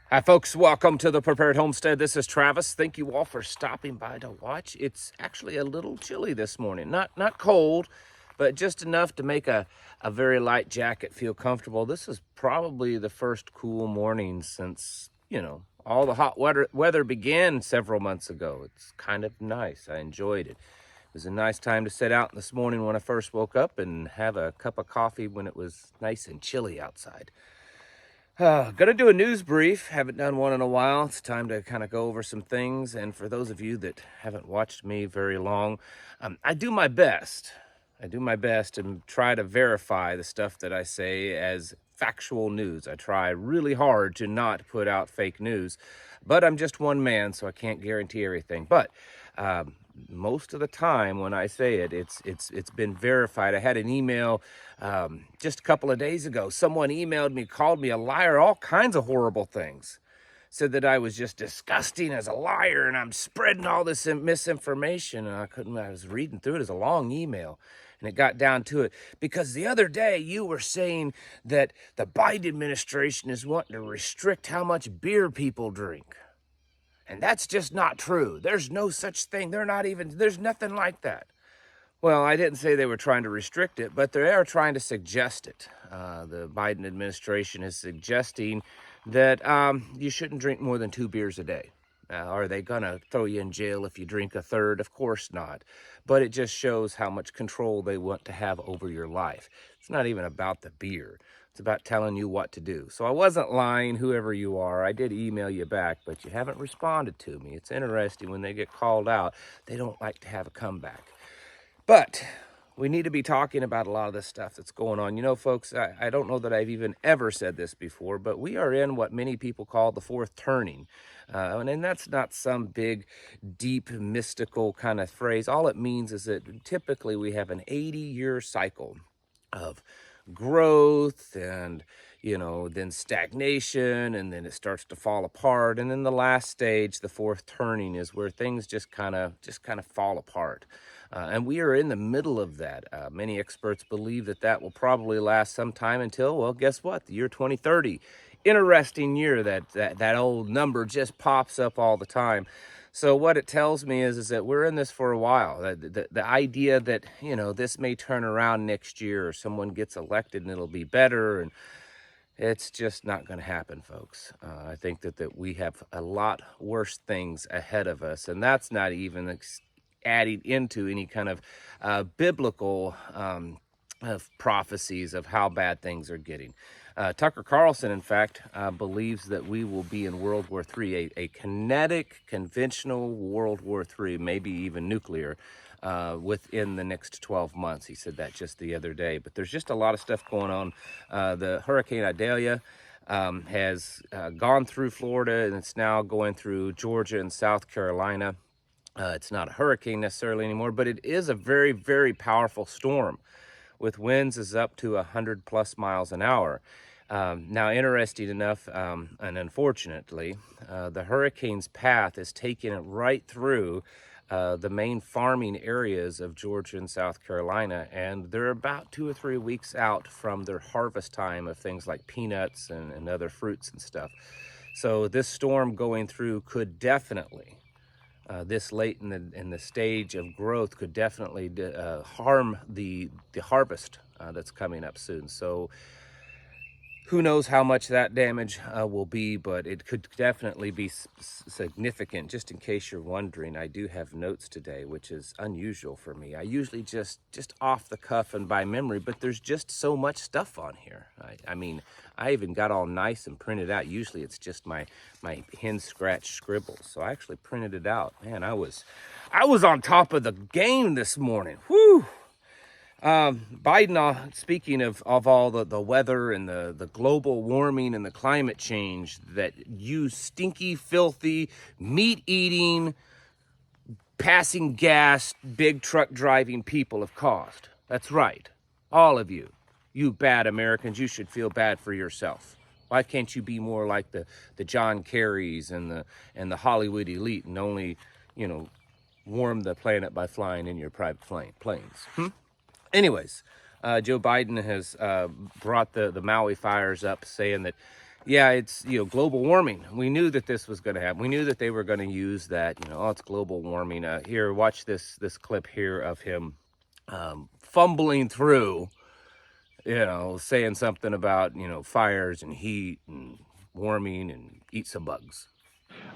Hi, folks. Welcome to the Prepared Homestead. This is Travis. Thank you all for stopping by to watch. It's actually a little chilly this morning. Not cold, but just enough to make a very light jacket feel comfortable. This is probably the first cool morning since, all the hot weather began several months ago. It's kind of nice. I enjoyed it. It was a nice time to sit out this morning when I first woke up and have a cup of coffee when it was nice and chilly outside. Gonna do a news brief. Haven't done one in a while. It's time to kind of go over some things. And for those of you that haven't watched me very long, I do my best. I do my best and try to verify the stuff that I say as factual news. I try really hard to not put out fake news, but I'm just one man, so I can't guarantee everything. But most of the time when I say it, it's been verified. I had an email just a couple of days ago. Someone emailed me, called me a liar, all kinds of horrible things. Said that I was just disgusting as a liar and I'm spreading all this misinformation. And I was reading through it as a long email. And it got down to it because the other day you were saying that the Biden administration is wanting to restrict how much beer people drink. And that's just not true. There's no such thing. There's nothing like that. Well, I didn't say they were trying to restrict it, but they are trying to suggest it. The Biden administration is suggesting that you shouldn't drink more than 2 beers a day. Are they going to throw you in jail if you drink a third? Of course not. But it just shows how much control they want to have over your life. It's not even about the beer. It's about telling you what to do. So I wasn't lying, whoever you are. I did email you back, but you haven't responded to me. It's interesting when they get called out, they don't like to have a comeback. But we need to be talking about a lot of this stuff that's going on. You know, folks, I don't know that I've even ever said this before, but we are in what many people call the fourth turning. And that's not some big, deep, mystical kind of phrase. All it means is that typically we have an 80-year cycle of growth and then stagnation, and then it starts to fall apart, and then the last stage, the fourth turning, is where things just kind of fall apart, and we are in the middle of that. Many experts believe that will probably last some time until, well, guess what, the year 2030. Interesting year. That old number just pops up all the time. So what it tells me is that we're in this for a while. The idea that, this may turn around next year or someone gets elected and it'll be better, and it's just not going to happen, folks. I think that we have a lot worse things ahead of us, and that's not even adding into any kind of biblical of prophecies of how bad things are getting. Tucker Carlson, in fact, believes that we will be in World War III, a kinetic, conventional World War III, maybe even nuclear, within the next 12 months. He said that just the other day. But there's just a lot of stuff going on. The Hurricane Idalia has gone through Florida, and it's now going through Georgia and South Carolina. It's not a hurricane necessarily anymore, but it is a very, very powerful storm with winds is up to 100+ miles an hour. Now, interesting enough, and unfortunately, the hurricane's path is taking it right through the main farming areas of Georgia and South Carolina, and they're about 2 or 3 weeks out from their harvest time of things like peanuts and other fruits and stuff. So this storm going through could definitely, this late in the stage of growth, could definitely harm the harvest that's coming up soon. So who knows how much that damage will be, but it could definitely be significant. Just in case you're wondering, I do have notes today, which is unusual for me. I usually just off the cuff and by memory, but there's just so much stuff on here. I mean, I even got all nice and printed out. Usually it's just my hand scratch scribbles. So I actually printed it out. Man, I was on top of the game this morning. Whew. Biden, speaking of all the weather and the global warming and the climate change that you stinky, filthy, meat-eating, passing gas, big truck driving people have caused. That's right. All of you. You bad Americans, you should feel bad for yourself. Why can't you be more like the John Kerrys and the Hollywood elite and only, warm the planet by flying in your private planes? Anyways, Joe Biden has brought the Maui fires up, saying that, Yeah, it's, global warming. We knew that this was going to happen. We knew that they were going to use that, oh, it's global warming. Here, watch this clip here of him fumbling through, saying something about, fires and heat and warming and eat some bugs.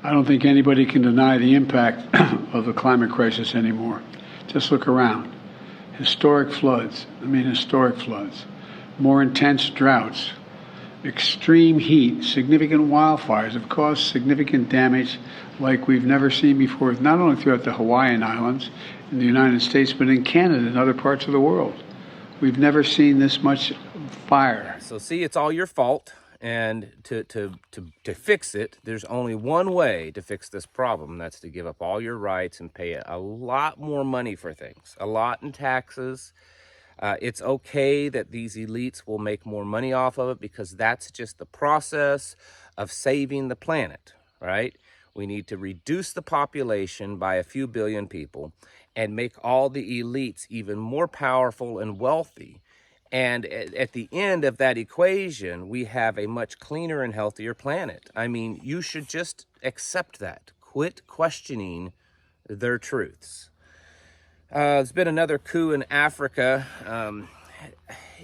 I don't think anybody can deny the impact of the climate crisis anymore. Just look around. Historic floods, more intense droughts, extreme heat, significant wildfires have caused significant damage like we've never seen before, not only throughout the Hawaiian Islands in the United States, but in Canada and other parts of the world. We've never seen this much fire. So see, it's all your fault. And to fix it, there's only one way to fix this problem. That's to give up all your rights and pay a lot more money for things, a lot in taxes. It's okay that these elites will make more money off of it because that's just the process of saving the planet, right? We need to reduce the population by a few billion people and make all the elites even more powerful and wealthy. And at the end of that equation, we have a much cleaner and healthier planet. I mean, you should just accept that. Quit questioning their truths. There's been another coup in Africa.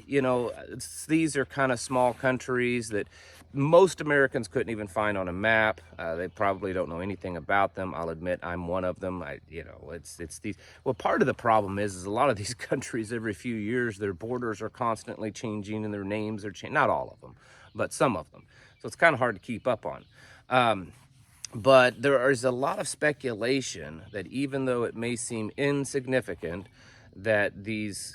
These are kind of small countries that most Americans couldn't even find on a map. They probably don't know anything about them. I'll admit I'm one of them. It's these. Well, part of the problem is a lot of these countries every few years their borders are constantly changing and their names are changing. Not all of them, but some of them. So it's kind of hard to keep up on. But there is a lot of speculation that even though it may seem insignificant, that these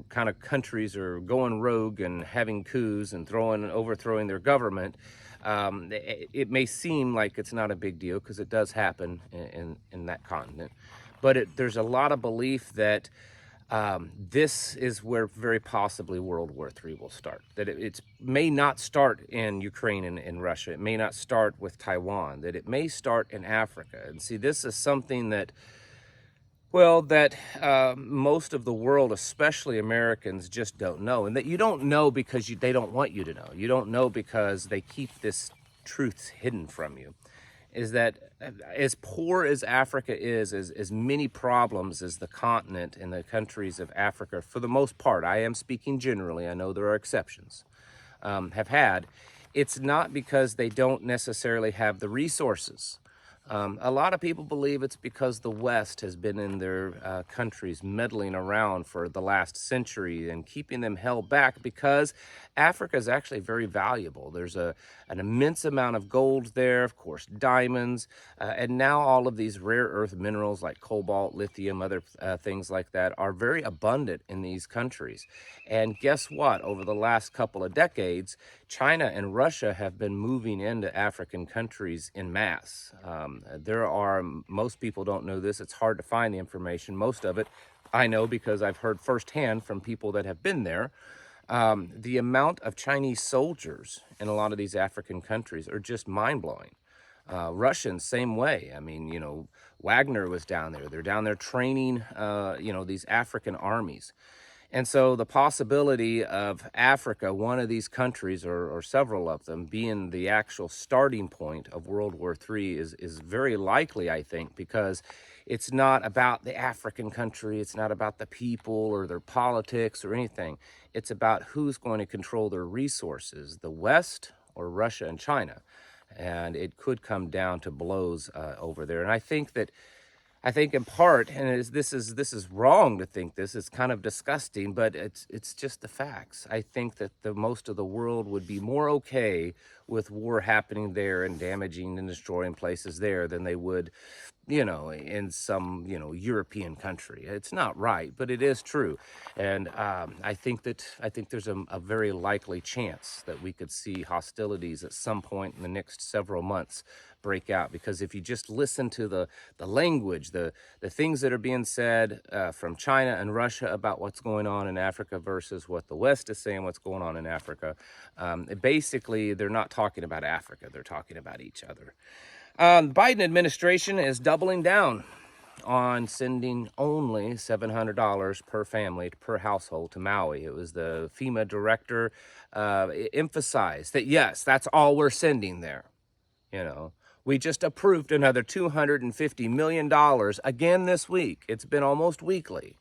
kind of countries are going rogue and having coups and overthrowing their government. It may seem like it's not a big deal because it does happen in that continent. But there's a lot of belief that this is where very possibly World War III will start. That it may not start in Ukraine and Russia. It may not start with Taiwan. That it may start in Africa. And see, this is something that most of the world, especially Americans, just don't know. And that you don't know because they don't want you to know. You don't know because they keep this truth hidden from you. Is that as poor as Africa is, as many problems as the continent and the countries of Africa, for the most part, I am speaking generally, I know there are exceptions, have had, it's not because they don't necessarily have the resources. A lot of people believe it's because the West has been in their countries meddling around for the last century and keeping them held back because Africa is actually very valuable. There's an immense amount of gold there, of course, diamonds, and now all of these rare earth minerals like cobalt, lithium, other things like that are very abundant in these countries. And guess what? Over the last couple of decades, China and Russia have been moving into African countries en masse. Most people don't know this, it's hard to find the information. Most of it I know because I've heard firsthand from people that have been there. The amount of Chinese soldiers in a lot of these African countries are just mind-blowing. Russians, same way. I mean, Wagner was down there. They're down there training, these African armies. And so the possibility of Africa, one of these countries or several of them, being the actual starting point of World War III is very likely, I think, because it's not about the African country. It's not about the people or their politics or anything. It's about who's going to control their resources, the West or Russia and China. And it could come down to blows over there. And I think in part, and this is wrong to think this, it's kind of disgusting, but it's just the facts. I think that the most of the world would be more okay with war happening there and damaging and destroying places there than they would, in some, European country. It's not right, but it is true. And I think there's a very likely chance that we could see hostilities at some point in the next several months break out, because if you just listen to the language, the things that are being said from China and Russia about what's going on in Africa versus what the West is saying what's going on in Africa, basically they're not talking about Africa, they're talking about each other. The Biden administration is doubling down on sending only $700 per family, per household to Maui. It was the FEMA director emphasized that, yes, that's all we're sending there. You know, we just approved another $250 million again this week. It's been almost weekly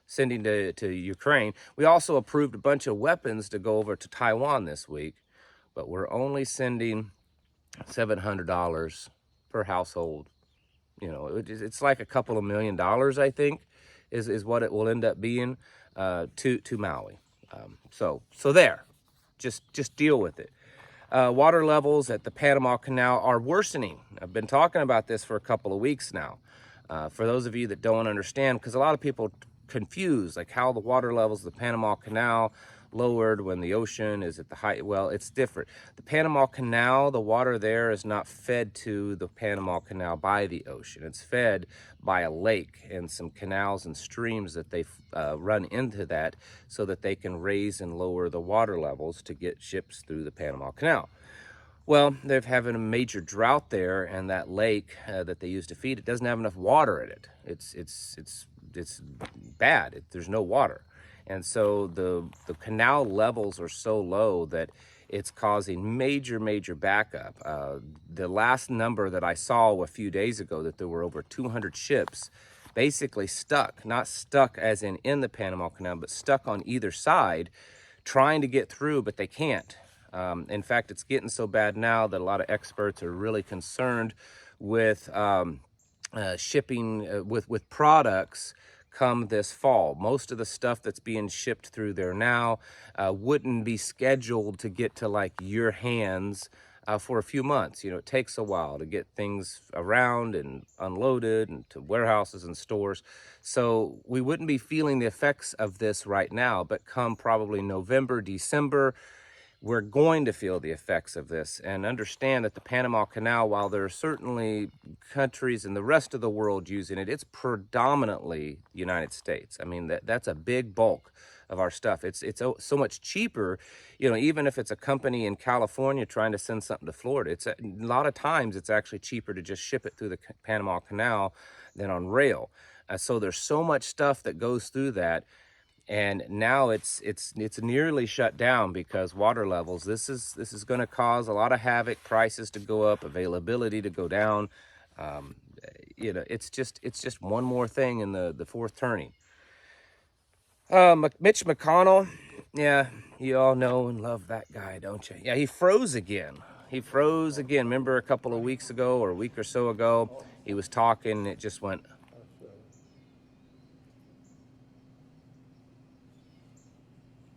sending to Ukraine. We also approved a bunch of weapons to go over to Taiwan this week, but we're only sending $700 per household. You know, it's like a couple of $1 million, I think, is what it will end up being to Maui. So there, just deal with it. Water levels at the Panama Canal are worsening. I've been talking about this for a couple of weeks now. For those of you that don't understand, because a lot of people confuse like how the water levels of the Panama Canal lowered when the ocean is at the height. Well, it's different. The Panama Canal, the water there is not fed to the Panama Canal by the ocean. It's fed by a lake and some canals and streams that they run into that so that they can raise and lower the water levels to get ships through the Panama Canal. Well, they're having a major drought there, and that lake that they use to feed it doesn't have enough water in it. It's bad. There's no water. And so the canal levels are so low that it's causing major backup. The last number that I saw a few days ago, that there were over 200 ships basically stuck, not stuck as in the Panama Canal, but stuck on either side trying to get through, but they can't. In fact, it's getting so bad now that a lot of experts are really concerned with shipping with products come this fall. Most of the stuff that's being shipped through there now wouldn't be scheduled to get to like your hands for a few months. You know, it takes a while to get things around and unloaded and to warehouses and stores. So we wouldn't be feeling the effects of this right now, but come probably November, December, we're going to feel the effects of this. And understand that the Panama Canal, while there are certainly countries in the rest of the world using it, it's predominantly the United States. I mean, that's a big bulk of our stuff. It's so much cheaper, you know, even if it's a company in California trying to send something to Florida, a lot of times it's actually cheaper to just ship it through the Panama Canal than on rail. So there's so much stuff that goes through that. And now it's nearly shut down because water levels. This is going to cause a lot of havoc. Prices to go up, availability to go down. You know, it's just one more thing in the fourth turning. Mitch McConnell, yeah, you all know and love that guy, don't you? Yeah, he froze again. Remember a couple of weeks ago or a week or so ago, he was talking. And it just went.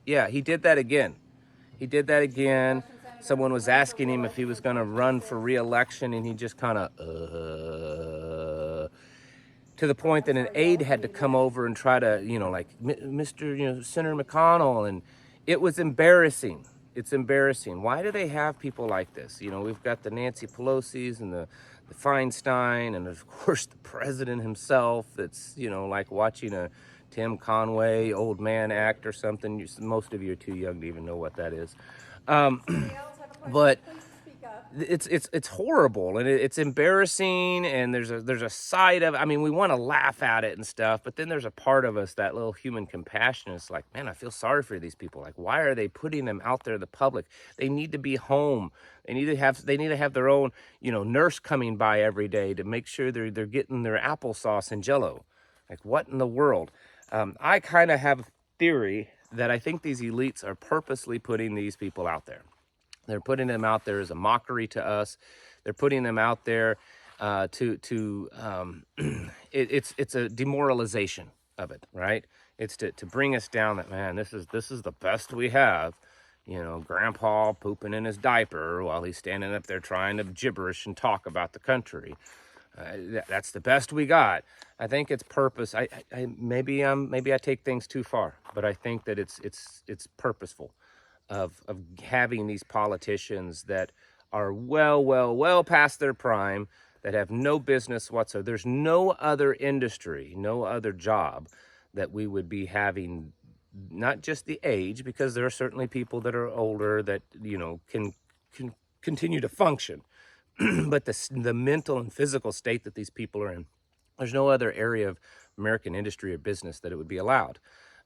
Yeah, he did that again. Someone was asking him if he was going to run for re-election, and he just kind of, to the point that an aide had to come over and try to, you know, like, Mr., you know, Senator McConnell, and it was embarrassing. It's embarrassing. Why do they have people like this? You know, we've got the Nancy Pelosi's and the Feinstein, and of course the president himself. That's, you know, like watching a Tim Conway old man act or something. Most of you are too young to even know what that is. But it's horrible, and it's embarrassing, and there's a side of, I mean, we want to laugh at it and stuff, but then there's a part of us, that little human compassion, is like, man, I feel sorry for these people. Like, why are they putting them out there in the public? They need to be home. They need to have their own, you know, nurse coming by every day to make sure they're getting their applesauce and Jell-O. Like, what in the world? I kind of have a theory that I think these elites are purposely putting these people out there. They're putting them out there as a mockery to us. They're putting them out there it's a demoralization of it, right? It's to bring us down that, man, this is the best we have. You know, grandpa pooping in his diaper while he's standing up there trying to gibberish and talk about the country. That's the best we got. I think it's purpose. Maybe I take things too far, but I think that it's purposeful of having these politicians that are well past their prime, that have no business whatsoever. There's no other industry, no other job that we would be having, not just the age, because there are certainly people that are older that, you know, can continue to function, but the mental and physical state that these people are in. There's no other area of American industry or business that it would be allowed.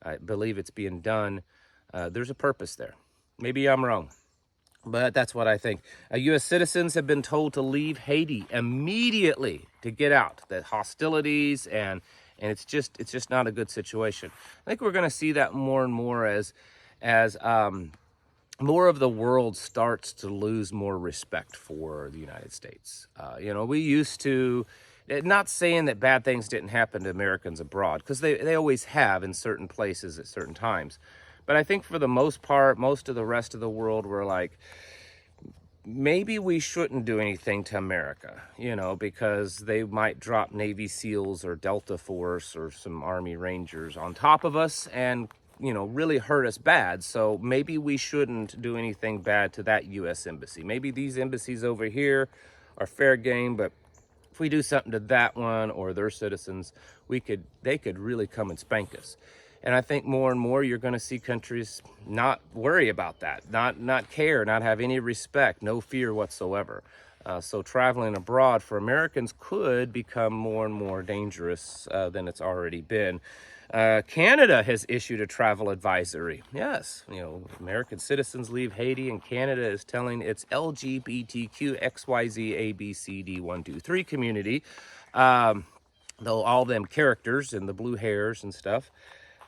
I believe it's being done. There's a purpose there. Maybe I'm wrong, but that's what I think. U.S. citizens have been told to leave Haiti immediately to get out. That hostilities and it's just not a good situation. I think we're going to see that more and more as more of the world starts to lose more respect for the United States. We used to, not saying that bad things didn't happen to Americans abroad, because they always have in certain places at certain times. But I think for the most part, most of the rest of the world were like, maybe we shouldn't do anything to America, because they might drop Navy SEALs or Delta Force or some Army Rangers on top of us and really hurt us bad. So maybe we shouldn't do anything bad to that U.S. embassy. Maybe these embassies over here are fair game, but if we do something to that one or their citizens, they could really come and spank us. And I think more and more you're going to see countries not worry about that, not care, not have any respect, no fear whatsoever. So traveling abroad for Americans could become more and more dangerous than it's already been. Canada has issued a travel advisory. Yes, American citizens leave Haiti, and Canada is telling its LGBTQ XYZ ABCD 123 community, though all them characters and the blue hairs and stuff,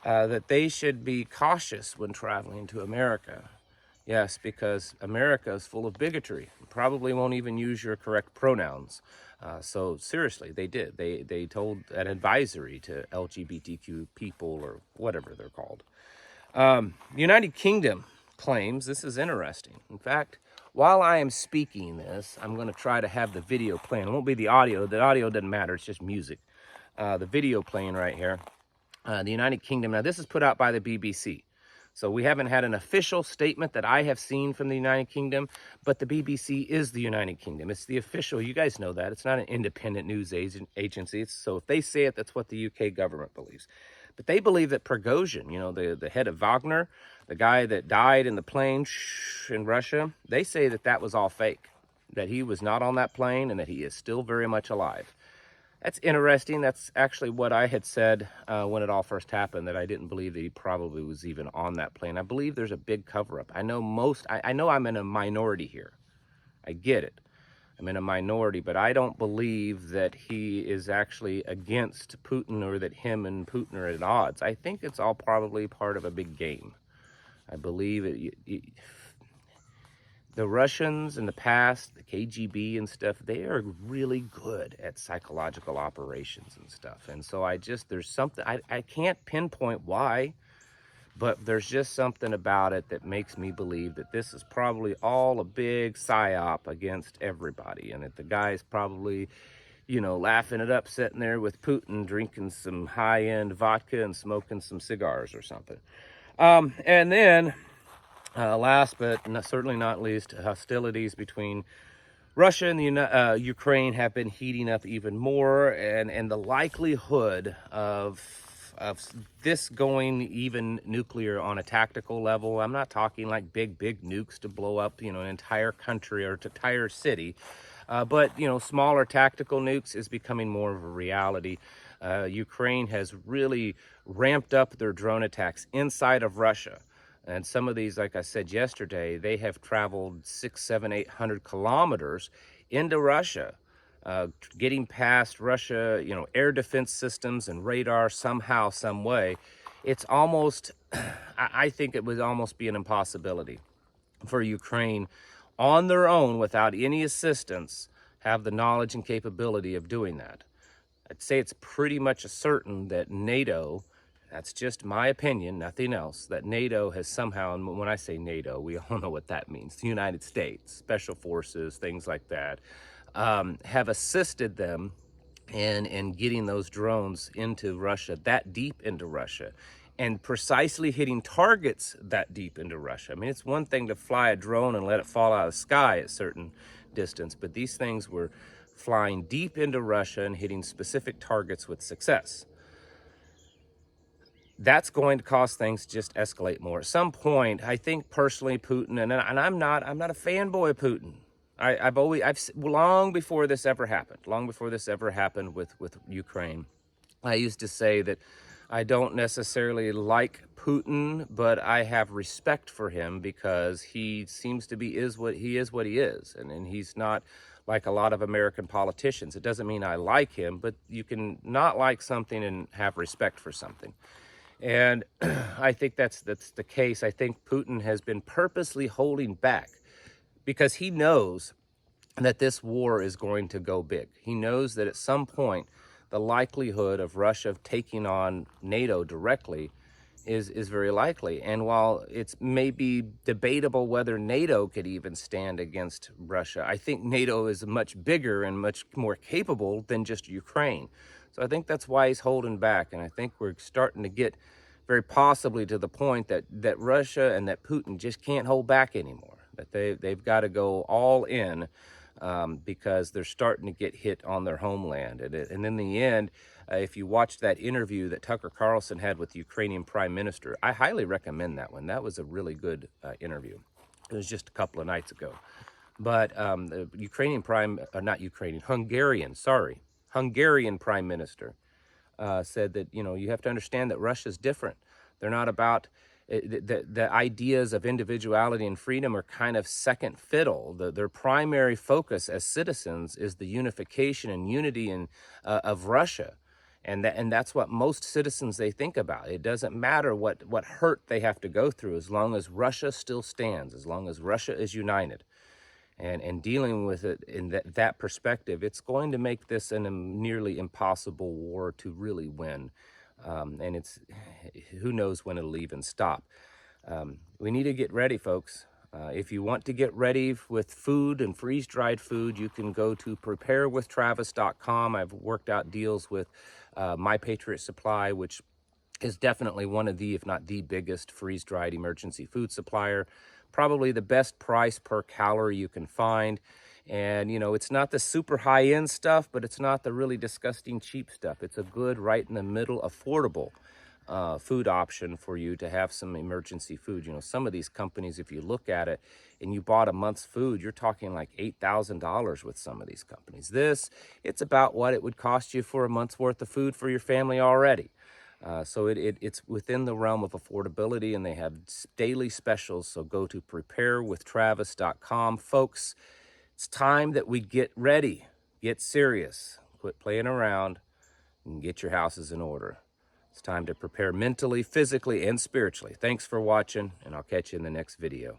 that they should be cautious when traveling to America. Yes, because America is full of bigotry. Probably won't even use your correct pronouns. So seriously, they did. They told an advisory to LGBTQ people, or whatever they're called. The United Kingdom claims, this is interesting. In fact, while I am speaking this, I'm going to try to have the video playing. It won't be the audio. The audio doesn't matter. It's just music. The video playing right here. The United Kingdom. Now, this is put out by the BBC. So we haven't had an official statement that I have seen from the United Kingdom, but the BBC is the United Kingdom. It's the official. You guys know that. It's not an independent news agency. So if they say it, that's what the UK government believes. But they believe that Prigozhin, the head of Wagner, the guy that died in the plane in Russia, they say that that was all fake, that he was not on that plane and that he is still very much alive. That's interesting. That's actually what I had said when it all first happened, that I didn't believe that he probably was even on that plane. I believe there's a big cover-up. I know I'm in a minority here. I get it. I'm in a minority, but I don't believe that he is actually against Putin or that him and Putin are at odds. I think it's all probably part of a big game. I believe the Russians in the past, the KGB and stuff, they are really good at psychological operations and stuff. And so there's something, I can't pinpoint why, but there's just something about it that makes me believe that this is probably all a big psyop against everybody. And that the guy's probably, laughing it up, sitting there with Putin, drinking some high-end vodka and smoking some cigars or something. And then, last but certainly not least, hostilities between Russia and Ukraine have been heating up even more, and the likelihood of this going even nuclear on a tactical level. I'm not talking like big nukes to blow up, an entire country or an entire city, but smaller tactical nukes is becoming more of a reality. Ukraine has really ramped up their drone attacks inside of Russia. And some of these, like I said yesterday, they have traveled 600, 700, 800 kilometers into Russia, getting past Russia, air defense systems and radar somehow, some way. It's almost, I think it would almost be an impossibility for Ukraine on their own, without any assistance, have the knowledge and capability of doing that. I'd say it's pretty much a certain that NATO, that's just my opinion, nothing else, that NATO has somehow, and when I say NATO, we all know what that means, the United States, special forces, things like that, have assisted them in getting those drones into Russia, that deep into Russia, and precisely hitting targets that deep into Russia. I mean, it's one thing to fly a drone and let it fall out of the sky at a certain distance, but these things were flying deep into Russia and hitting specific targets with success. That's going to cause things to just escalate more. At some point, I think personally Putin, and I'm not a fanboy of Putin. Long before this ever happened with Ukraine, I used to say that I don't necessarily like Putin, but I have respect for him because he seems to be what he is, and he's not like a lot of American politicians. It doesn't mean I like him, but you can not like something and have respect for something. And I think that's the case. I think Putin has been purposely holding back because he knows that this war is going to go big. He knows that at some point, the likelihood of Russia taking on NATO directly is very likely. And while it's maybe debatable whether NATO could even stand against Russia, I think NATO is much bigger and much more capable than just Ukraine. So I think that's why he's holding back. And I think we're starting to get very possibly to the point that Russia and that Putin just can't hold back anymore, that they've got to go all in because they're starting to get hit on their homeland. And in the end, if you watched that interview that Tucker Carlson had with the Ukrainian Prime Minister, I highly recommend that one. That was a really good interview. It was just a couple of nights ago. But the Hungarian Prime Minister said that, you have to understand that Russia's different. They're not about the ideas of individuality and freedom are kind of second fiddle. Their primary focus as citizens is the unification and unity of Russia. And that's what most citizens they think about. It doesn't matter what hurt they have to go through as long as Russia still stands, as long as Russia is united. And dealing with it in that perspective, it's going to make this a nearly impossible war to really win. And who knows when it'll even stop. We need to get ready, folks. If you want to get ready with food and freeze-dried food, you can go to preparedhomestead.com. I've worked out deals with My Patriot Supply, which is definitely one of the, if not the biggest freeze-dried emergency food supplier. Probably the best price per calorie you can find. And, it's not the super high-end stuff, but it's not the really disgusting cheap stuff. It's a good, right in the middle, affordable food option for you to have some emergency food. Some of these companies, if you look at it and you bought a month's food, you're talking like $8,000 with some of these companies. It's about what it would cost you for a month's worth of food for your family already. So it's within the realm of affordability, and they have daily specials. So go to preparewithtravis.com. Folks, it's time that we get ready, get serious, quit playing around, and get your houses in order. It's time to prepare mentally, physically, and spiritually. Thanks for watching, and I'll catch you in the next video.